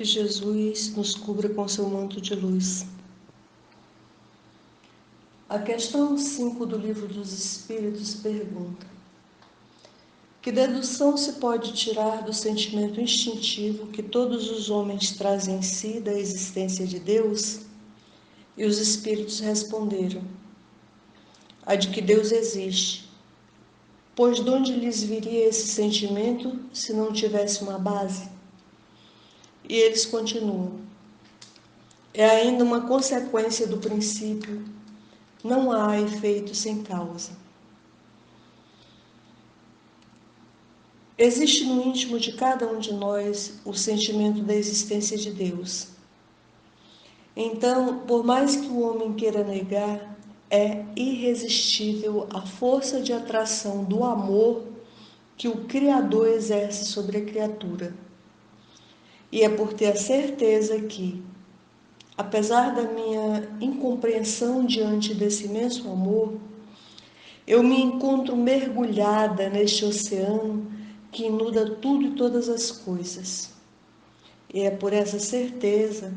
Que Jesus nos cubra com seu manto de luz. A questão 5 do Livro dos Espíritos pergunta: que dedução se pode tirar do sentimento instintivo que todos os homens trazem em si da existência de Deus? E os Espíritos responderam: a de que Deus existe. Pois de onde lhes viria esse sentimento se não tivesse uma base? E eles continuam: é ainda uma consequência do princípio, não há efeito sem causa. Existe no íntimo de cada um de nós o sentimento da existência de Deus. Então, por mais que o homem queira negar, é irresistível a força de atração do amor que o Criador exerce sobre a criatura. E é por ter a certeza que, apesar da minha incompreensão diante desse imenso amor, eu me encontro mergulhada neste oceano que inunda tudo e todas as coisas. E é por essa certeza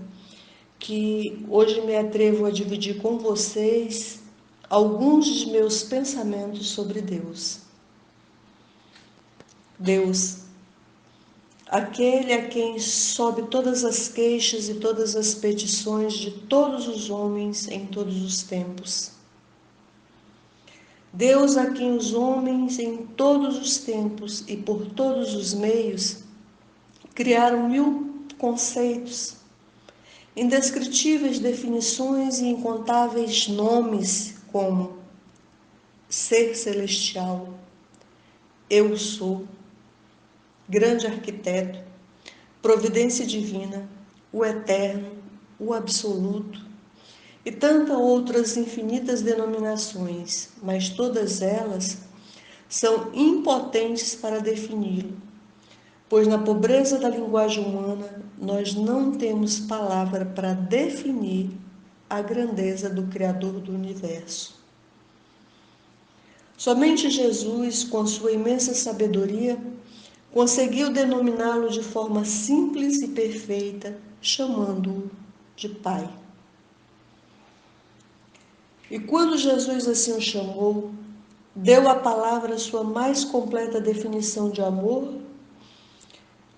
que hoje me atrevo a dividir com vocês alguns de meus pensamentos sobre Deus. Deus, aquele a quem sobe todas as queixas e todas as petições de todos os homens em todos os tempos. Deus a quem os homens em todos os tempos e por todos os meios criaram 1000 conceitos, indescritíveis definições e incontáveis nomes como ser celestial, eu sou, grande arquiteto, providência divina, o eterno, o absoluto e tantas outras infinitas denominações, mas todas elas são impotentes para defini-lo, pois na pobreza da linguagem humana nós não temos palavra para definir a grandeza do Criador do Universo. Somente Jesus, com sua imensa sabedoria, conseguiu denominá-lo de forma simples e perfeita, chamando-o de Pai. E quando Jesus assim o chamou, deu à palavra sua mais completa definição de amor,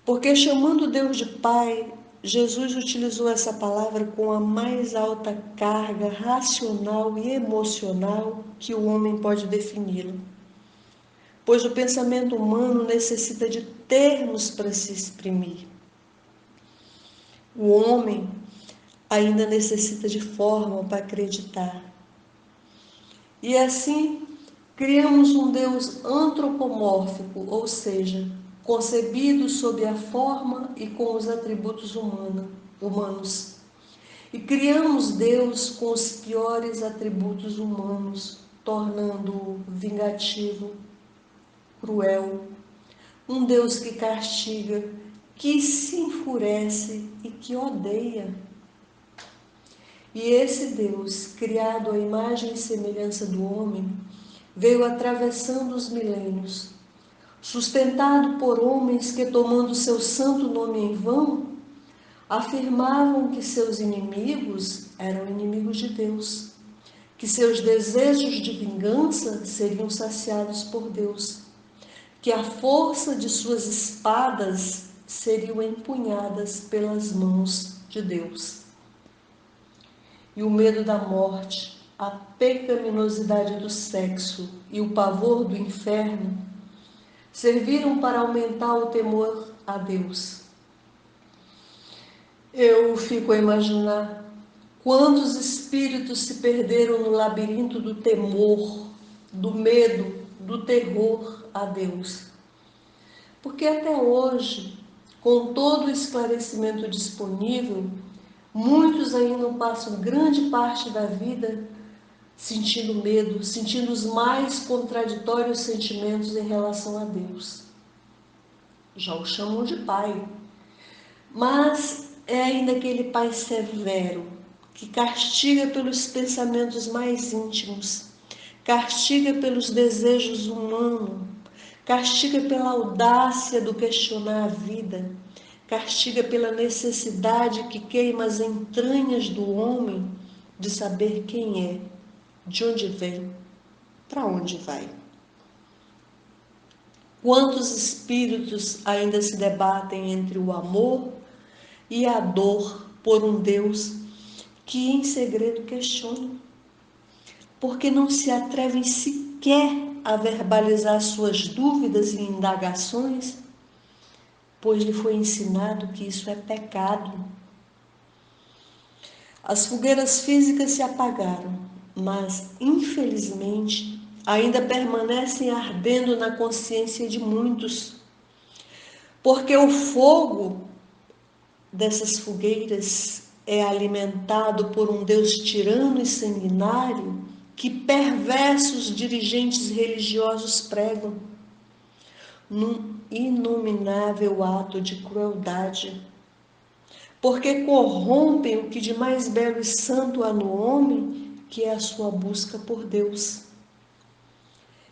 porque chamando Deus de Pai, Jesus utilizou essa palavra com a mais alta carga racional e emocional que o homem pode defini-la. Pois o pensamento humano necessita de termos para se exprimir. O homem ainda necessita de forma para acreditar. E assim, criamos um Deus antropomórfico, ou seja, concebido sob a forma e com os atributos humanos. E criamos Deus com os piores atributos humanos, tornando-o vingativo, cruel, um Deus que castiga, que se enfurece e que odeia. E esse Deus, criado à imagem e semelhança do homem, veio atravessando os milênios, sustentado por homens que, tomando seu santo nome em vão, afirmavam que seus inimigos eram inimigos de Deus, que seus desejos de vingança seriam saciados por Deus, que a força de suas espadas seriam empunhadas pelas mãos de Deus. E o medo da morte, a pecaminosidade do sexo e o pavor do inferno serviram para aumentar o temor a Deus. Eu fico a imaginar quantos espíritos se perderam no labirinto do temor, do medo, do terror a Deus. Porque até hoje, com todo o esclarecimento disponível, muitos ainda passam grande parte da vida sentindo medo, sentindo os mais contraditórios sentimentos em relação a Deus. Já o chamam de Pai, mas é ainda aquele Pai severo, que castiga pelos pensamentos mais íntimos, castiga pelos desejos humanos, castiga pela audácia do questionar a vida, castiga pela necessidade que queima as entranhas do homem de saber quem é, de onde vem, para onde vai. Quantos espíritos ainda se debatem entre o amor e a dor por um Deus que em segredo questionam, porque não se atrevem sequer a verbalizar suas dúvidas e indagações, pois lhe foi ensinado que isso é pecado. As fogueiras físicas se apagaram, mas, infelizmente, ainda permanecem ardendo na consciência de muitos, porque o fogo dessas fogueiras é alimentado por um Deus tirano e sanguinário que perversos dirigentes religiosos pregam, num inominável ato de crueldade, porque corrompem o que de mais belo e santo há no homem, que é a sua busca por Deus.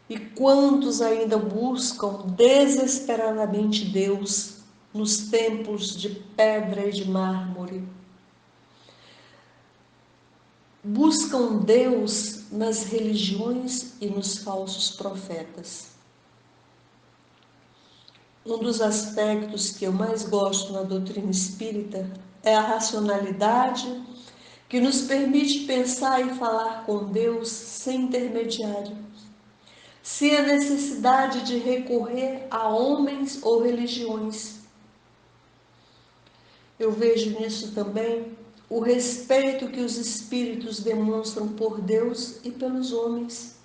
E quantos ainda buscam desesperadamente Deus nos templos de pedra e de mármore? Buscam Deus nas religiões e nos falsos profetas. Um dos aspectos que eu mais gosto na doutrina espírita é a racionalidade que nos permite pensar e falar com Deus sem intermediário, sem a necessidade de recorrer a homens ou religiões. Eu vejo nisso também o respeito que os espíritos demonstram por Deus e pelos homens,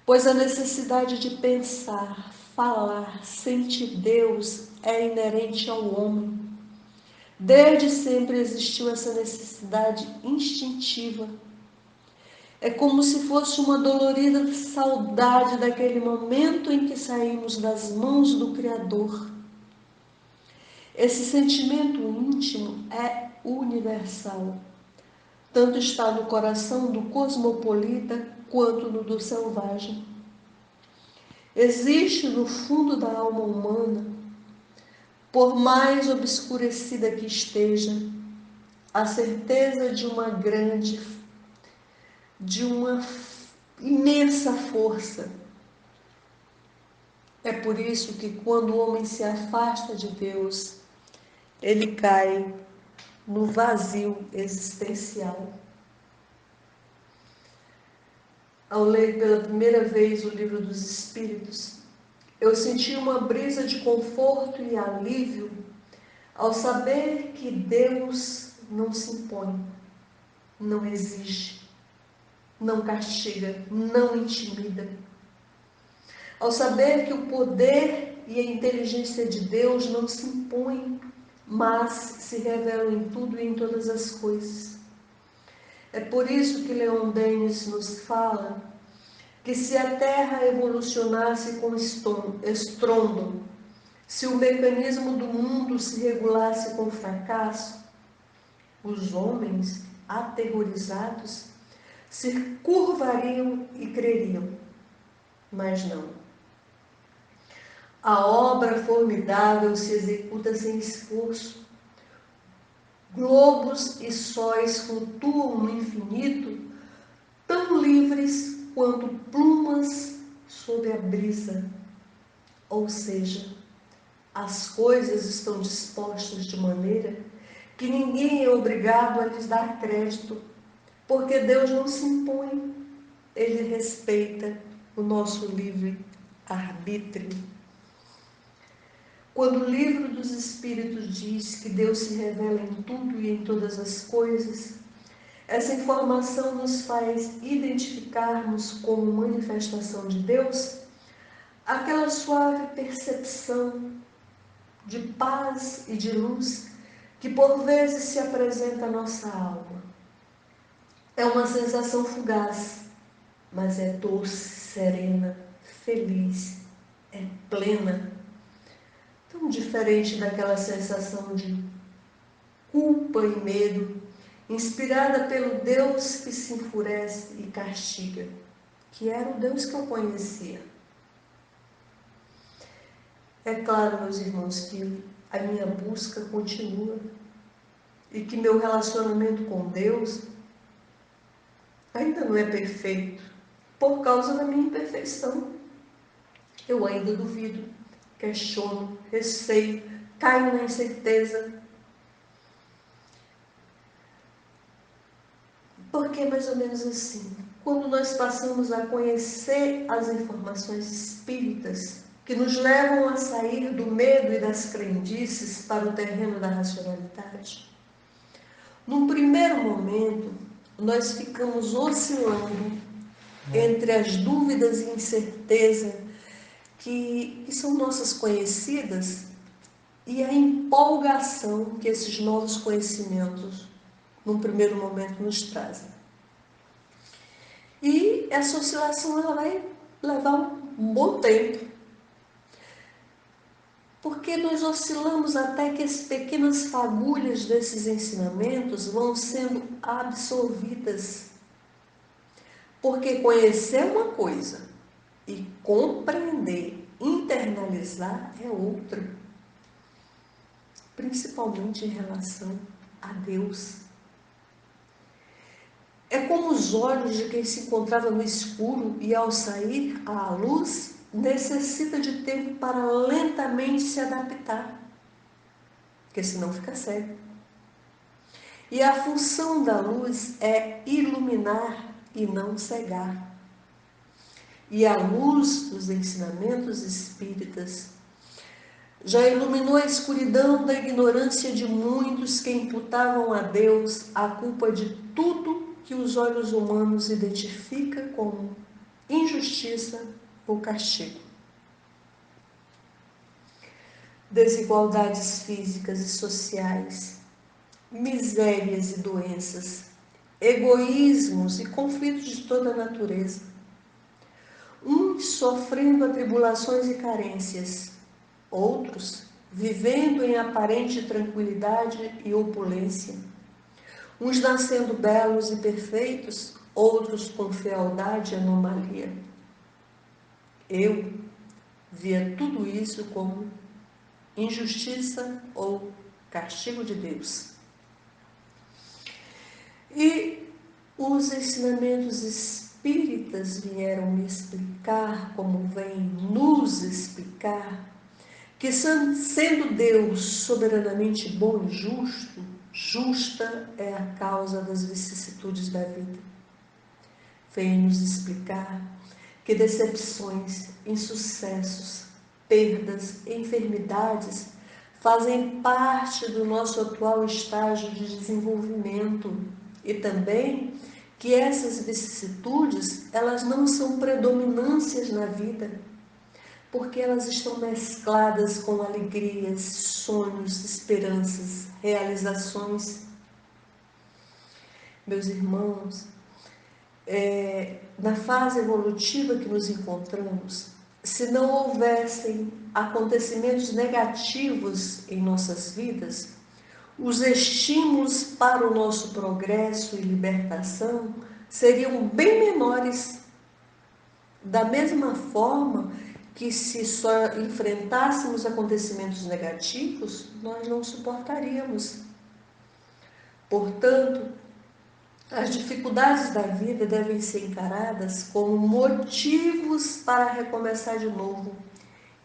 pois a necessidade de pensar, falar, sentir Deus é inerente ao homem. Desde sempre existiu essa necessidade instintiva. É como se fosse uma dolorida saudade daquele momento em que saímos das mãos do Criador. Esse sentimento íntimo é universal. Tanto está no coração do cosmopolita quanto no do selvagem. Existe no fundo da alma humana, por mais obscurecida que esteja, a certeza de uma imensa força. É por isso que quando o homem se afasta de Deus, ele cai no vazio existencial. Ao ler pela primeira vez o Livro dos Espíritos, eu senti uma brisa de conforto e alívio ao saber que Deus não se impõe, não exige, não castiga, não intimida. Ao saber que o poder e a inteligência de Deus não se impõem, mas se revelam em tudo e em todas as coisas. É por isso que Leon Denis nos fala que se a Terra evolucionasse com estrondo, se o mecanismo do mundo se regulasse com fracasso, os homens, aterrorizados, se curvariam e creriam. Mas não. A obra formidável se executa sem esforço. Globos e sóis flutuam no infinito, tão livres quanto plumas sob a brisa. Ou seja, as coisas estão dispostas de maneira que ninguém é obrigado a lhes dar crédito, porque Deus não se impõe, Ele respeita o nosso livre arbítrio. Quando o Livro dos Espíritos diz que Deus se revela em tudo e em todas as coisas, essa informação nos faz identificarmos como manifestação de Deus aquela suave percepção de paz e de luz que por vezes se apresenta à nossa alma. É uma sensação fugaz, mas é doce, serena, feliz, é plena. Tão diferente daquela sensação de culpa e medo, inspirada pelo Deus que se enfurece e castiga, que era o Deus que eu conhecia. É claro, meus irmãos, que a minha busca continua e que meu relacionamento com Deus ainda não é perfeito por causa da minha imperfeição. Eu ainda duvido, questiono, receio, caio na incerteza. Porque é mais ou menos assim. Quando nós passamos a conhecer as informações espíritas que nos levam a sair do medo e das crendices para o terreno da racionalidade, num primeiro momento, nós ficamos oscilando entre as dúvidas e incerteza que são nossas conhecidas e a empolgação que esses novos conhecimentos, num primeiro momento, nos trazem. E essa oscilação ela vai levar um bom tempo, porque nós oscilamos até que as pequenas fagulhas desses ensinamentos vão sendo absorvidas. Porque conhecer é uma coisa e compreender, internalizar é outra, principalmente em relação a Deus. É como os olhos de quem se encontrava no escuro e, ao sair à luz, necessita de tempo para lentamente se adaptar, porque senão fica cego. E a função da luz é iluminar e não cegar. E a luz dos ensinamentos espíritas já iluminou a escuridão da ignorância de muitos que imputavam a Deus a culpa de tudo que os olhos humanos identificam como injustiça ou castigo. Desigualdades físicas e sociais, misérias e doenças, egoísmos e conflitos de toda a natureza. Uns sofrendo atribulações e carências, outros vivendo em aparente tranquilidade e opulência. Uns nascendo belos e perfeitos, outros com fealdade e anomalia. Eu via tudo isso como injustiça ou castigo de Deus. E os ensinamentos espíritas vieram me explicar, como vêm nos explicar, que sendo Deus soberanamente bom e justo, justa é a causa das vicissitudes da vida. Vem nos explicar que decepções, insucessos, perdas, enfermidades fazem parte do nosso atual estágio de desenvolvimento e também que essas vicissitudes, elas não são predominâncias na vida, porque elas estão mescladas com alegrias, sonhos, esperanças, realizações. Meus irmãos, na fase evolutiva que nos encontramos, se não houvessem acontecimentos negativos em nossas vidas, os estímulos para o nosso progresso e libertação seriam bem menores. Da mesma forma que se só enfrentássemos acontecimentos negativos, nós não suportaríamos. Portanto, as dificuldades da vida devem ser encaradas como motivos para recomeçar de novo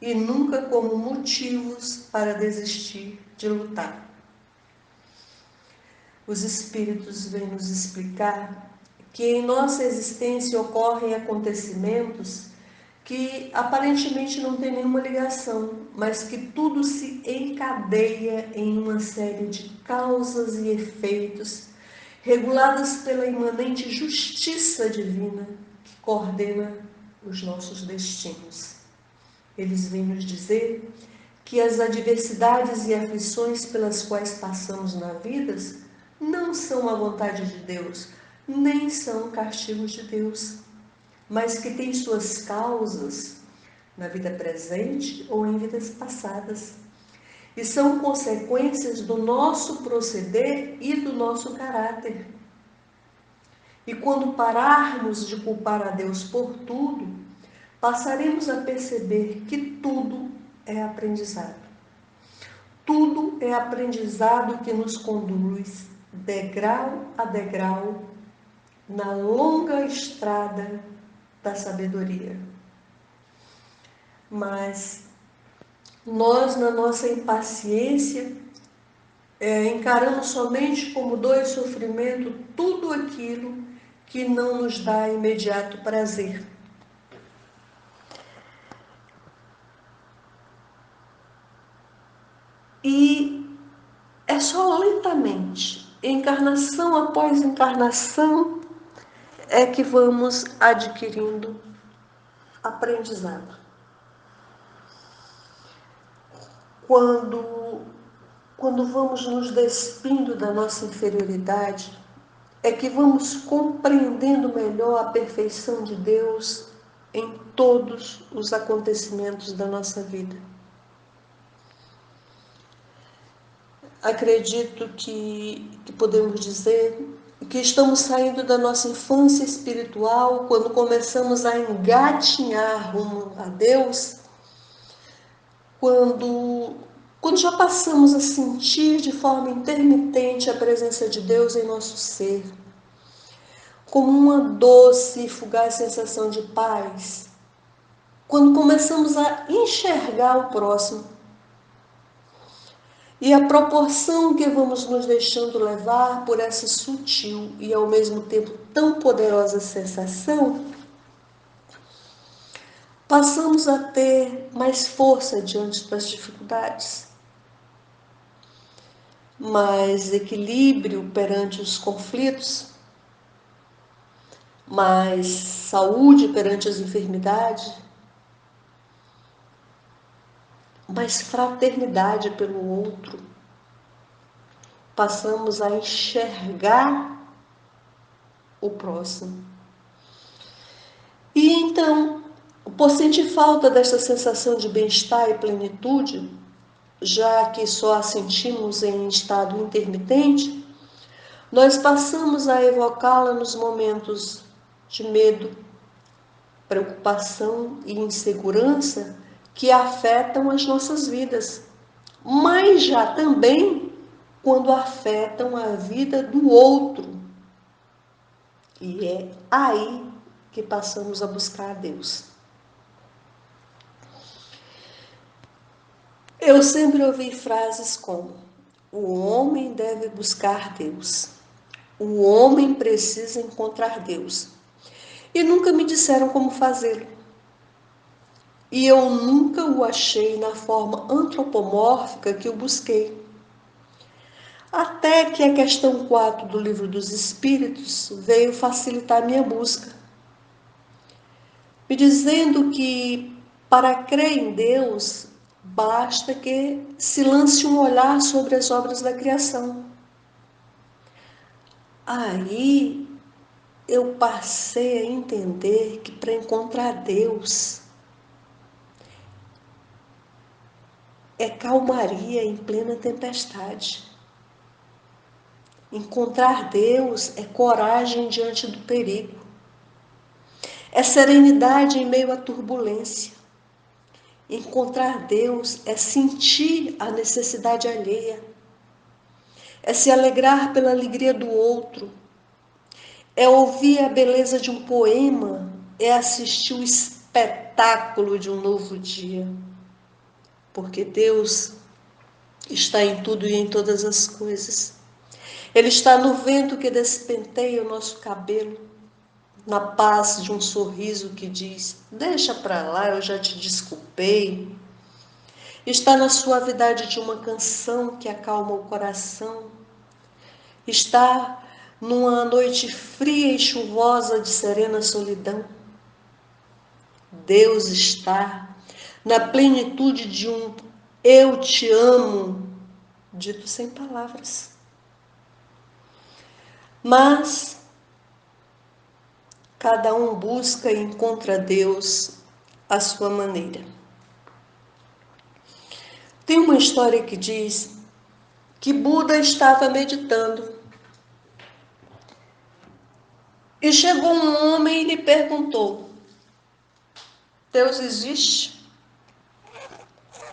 e nunca como motivos para desistir de lutar. Os Espíritos vêm nos explicar que em nossa existência ocorrem acontecimentos que aparentemente não tem nenhuma ligação, mas que tudo se encadeia em uma série de causas e efeitos reguladas pela imanente justiça divina que coordena os nossos destinos. Eles vêm nos dizer que as adversidades e aflições pelas quais passamos na vida não são a vontade de Deus, nem são castigos de Deus, mas que têm suas causas na vida presente ou em vidas passadas. E são consequências do nosso proceder e do nosso caráter. E quando pararmos de culpar a Deus por tudo, passaremos a perceber que tudo é aprendizado. Tudo é aprendizado que nos conduz, degrau a degrau, na longa estrada da sabedoria. Mas nós, na nossa impaciência, encaramos somente como dor e sofrimento tudo aquilo que não nos dá imediato prazer. E é só lentamente, encarnação após encarnação, é que vamos adquirindo aprendizado. Quando vamos nos despindo da nossa inferioridade, é que vamos compreendendo melhor a perfeição de Deus em todos os acontecimentos da nossa vida. Acredito que podemos dizer que estamos saindo da nossa infância espiritual quando começamos a engatinhar rumo a Deus, quando já passamos a sentir de forma intermitente a presença de Deus em nosso ser, como uma doce e fugaz sensação de paz, quando começamos a enxergar o próximo. E a proporção que vamos nos deixando levar por essa sutil e ao mesmo tempo tão poderosa sensação, passamos a ter mais força diante das dificuldades, mais equilíbrio perante os conflitos, mais saúde perante as enfermidades, mais fraternidade pelo outro. Passamos a enxergar o próximo. E então, por sentir falta dessa sensação de bem-estar e plenitude, já que só a sentimos em estado intermitente, nós passamos a evocá-la nos momentos de medo, preocupação e insegurança que afetam as nossas vidas, mas já também quando afetam a vida do outro. E é aí que passamos a buscar a Deus. Eu sempre ouvi frases como: o homem deve buscar Deus, o homem precisa encontrar Deus. E nunca me disseram como fazê-lo. E eu nunca o achei na forma antropomórfica que o busquei. Até que a questão 4 do Livro dos Espíritos veio facilitar minha busca, me dizendo que para crer em Deus basta que se lance um olhar sobre as obras da criação. Aí eu passei a entender que para encontrar Deus é calmaria em plena tempestade. Encontrar Deus é coragem diante do perigo. É serenidade em meio à turbulência. Encontrar Deus é sentir a necessidade alheia. É se alegrar pela alegria do outro. É ouvir a beleza de um poema. É assistir o espetáculo de um novo dia. Porque Deus está em tudo e em todas as coisas. Ele está no vento que despenteia o nosso cabelo, na paz de um sorriso que diz: deixa pra lá, eu já te desculpei. Está na suavidade de uma canção que acalma o coração. Está numa noite fria e chuvosa de serena solidão. Deus está na plenitude de um eu te amo, dito sem palavras. Mas cada um busca e encontra Deus à sua maneira. Tem uma história que diz que Buda estava meditando e chegou um homem e lhe perguntou: Deus existe?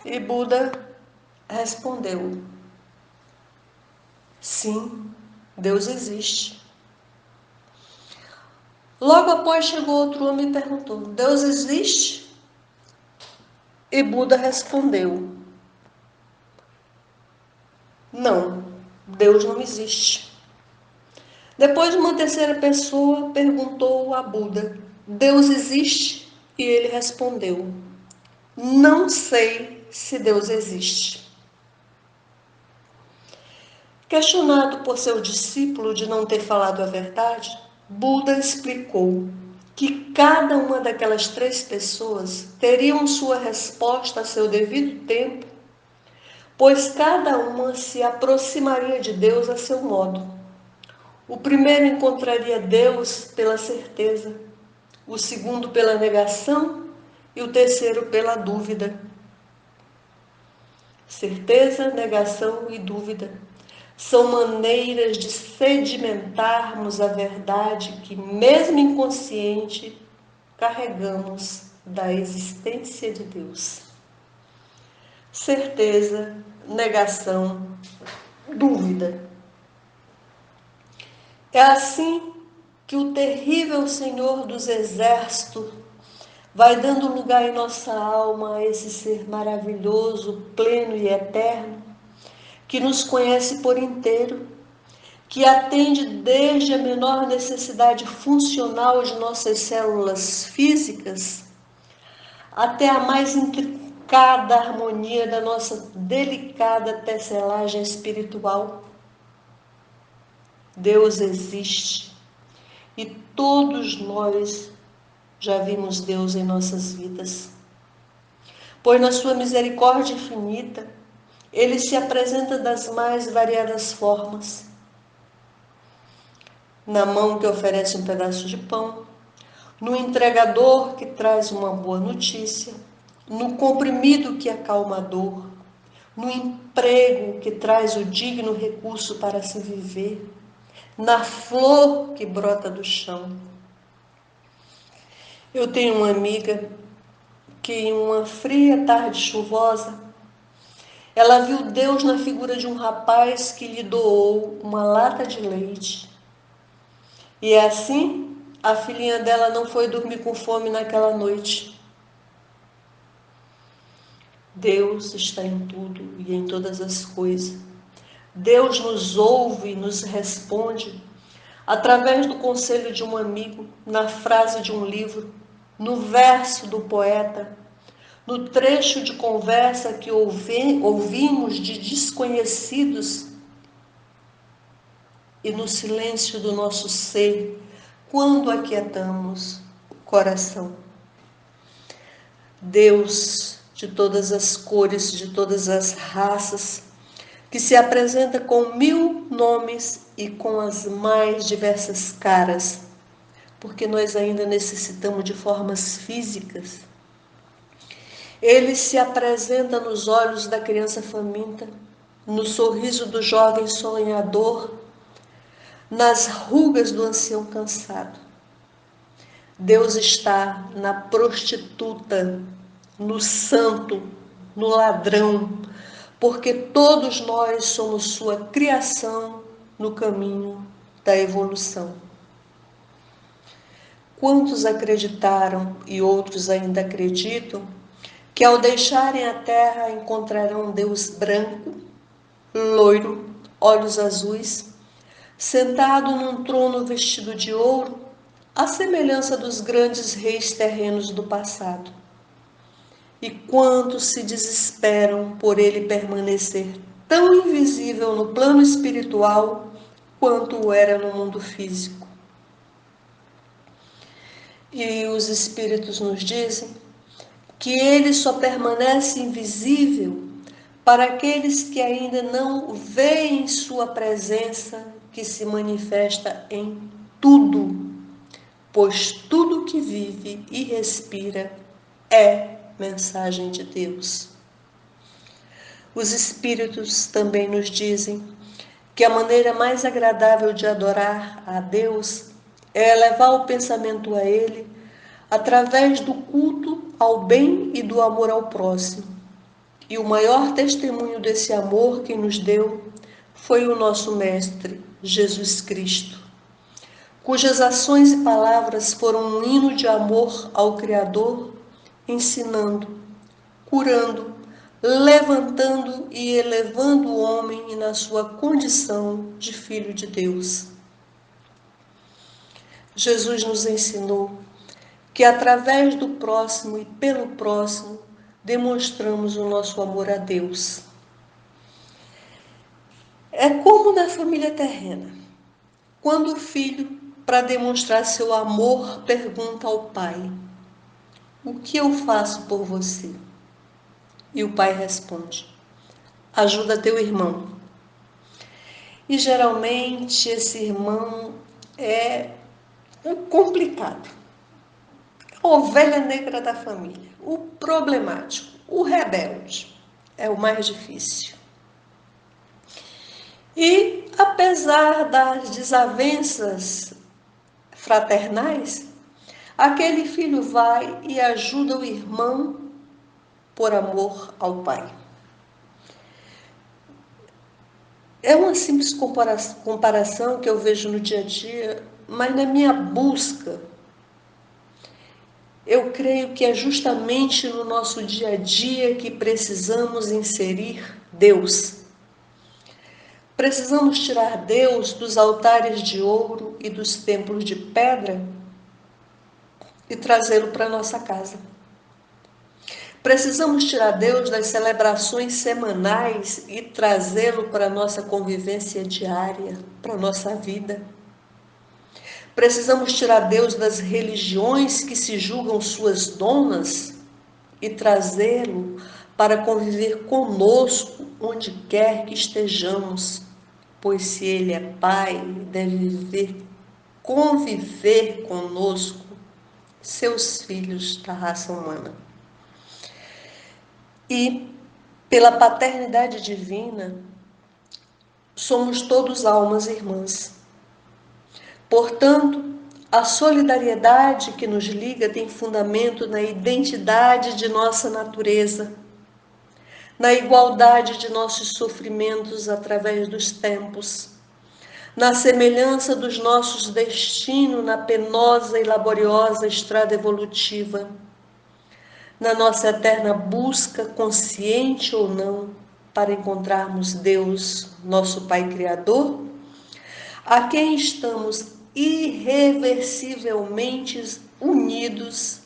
E Buda respondeu: sim, Deus existe. Logo após chegou outro homem e perguntou: Deus existe? E Buda respondeu: não, Deus não existe. Depois uma terceira pessoa perguntou a Buda: Deus existe? E ele respondeu: não sei se Deus existe. Questionado por seu discípulo de não ter falado a verdade, Buda explicou que cada uma daquelas três pessoas teriam sua resposta a seu devido tempo, pois cada uma se aproximaria de Deus a seu modo. O primeiro encontraria Deus pela certeza, o segundo pela negação e o terceiro pela dúvida. Certeza, negação e dúvida são maneiras de sedimentarmos a verdade que, mesmo inconsciente, carregamos da existência de Deus. Certeza, negação, dúvida. É assim que o terrível Senhor dos Exércitos vai dando lugar em nossa alma a esse ser maravilhoso, pleno e eterno, que nos conhece por inteiro, que atende desde a menor necessidade funcional de nossas células físicas até a mais intricada harmonia da nossa delicada tecelagem espiritual. Deus existe e todos nós já vimos Deus em nossas vidas, pois na sua misericórdia infinita, Ele se apresenta das mais variadas formas. Na mão que oferece um pedaço de pão, no entregador que traz uma boa notícia, no comprimido que acalma a dor, no emprego que traz o digno recurso para se viver, na flor que brota do chão. Eu tenho uma amiga que em uma fria tarde chuvosa, ela viu Deus na figura de um rapaz que lhe doou uma lata de leite. E é assim, a filhinha dela não foi dormir com fome naquela noite. Deus está em tudo e em todas as coisas. Deus nos ouve e nos responde através do conselho de um amigo, na frase de um livro, no verso do poeta, no trecho de conversa que ouvimos de desconhecidos e no silêncio do nosso ser, quando aquietamos o coração. Deus de todas as cores, de todas as raças, que se apresenta com 1000 nomes e com as mais diversas caras, porque nós ainda necessitamos de formas físicas. Ele se apresenta nos olhos da criança faminta, no sorriso do jovem sonhador, nas rugas do ancião cansado. Deus está na prostituta, no santo, no ladrão, porque todos nós somos sua criação no caminho da evolução. Quantos acreditaram e outros ainda acreditam que ao deixarem a terra encontrarão um Deus branco, loiro, olhos azuis, sentado num trono vestido de ouro, à semelhança dos grandes reis terrenos do passado. E quantos se desesperam por ele permanecer tão invisível no plano espiritual quanto o era no mundo físico. E os espíritos nos dizem que ele só permanece invisível para aqueles que ainda não veem sua presença, que se manifesta em tudo, pois tudo que vive e respira é mensagem de Deus. Os espíritos também nos dizem que a maneira mais agradável de adorar a Deus é elevar o pensamento a Ele através do culto ao bem e do amor ao próximo. E o maior testemunho desse amor que nos deu foi o nosso Mestre, Jesus Cristo, cujas ações e palavras foram um hino de amor ao Criador, ensinando, curando, levantando e elevando o homem na sua condição de filho de Deus. Jesus nos ensinou que através do próximo e pelo próximo demonstramos o nosso amor a Deus. É como na família terrena, quando o filho, para demonstrar seu amor, pergunta ao pai: "O que eu faço por você?" E o pai responde: "Ajuda teu irmão." E geralmente esse irmão é o complicado, a ovelha negra da família, o problemático, o rebelde. É o mais difícil. E apesar das desavenças fraternais, aquele filho vai e ajuda o irmão por amor ao pai. É uma simples comparação que eu vejo no dia a dia, mas na minha busca, eu creio que é justamente no nosso dia a dia que precisamos inserir Deus. Precisamos tirar Deus dos altares de ouro e dos templos de pedra e trazê-lo para a nossa casa. Precisamos tirar Deus das celebrações semanais e trazê-lo para a nossa convivência diária, para a nossa vida. Precisamos tirar Deus das religiões que se julgam suas donas e trazê-lo para conviver conosco onde quer que estejamos, pois se Ele é Pai, deve conviver conosco, seus filhos da raça humana. E, pela paternidade divina, somos todos almas irmãs. Portanto, a solidariedade que nos liga tem fundamento na identidade de nossa natureza, na igualdade de nossos sofrimentos através dos tempos, na semelhança dos nossos destinos na penosa e laboriosa estrada evolutiva, na nossa eterna busca, consciente ou não, para encontrarmos Deus, nosso Pai Criador, a quem estamos irreversivelmente unidos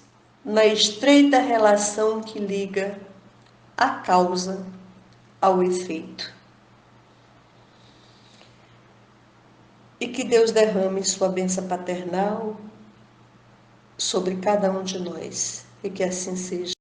na estreita relação que liga a causa ao efeito. E que Deus derrame sua bênção paternal sobre cada um de nós, e que assim seja.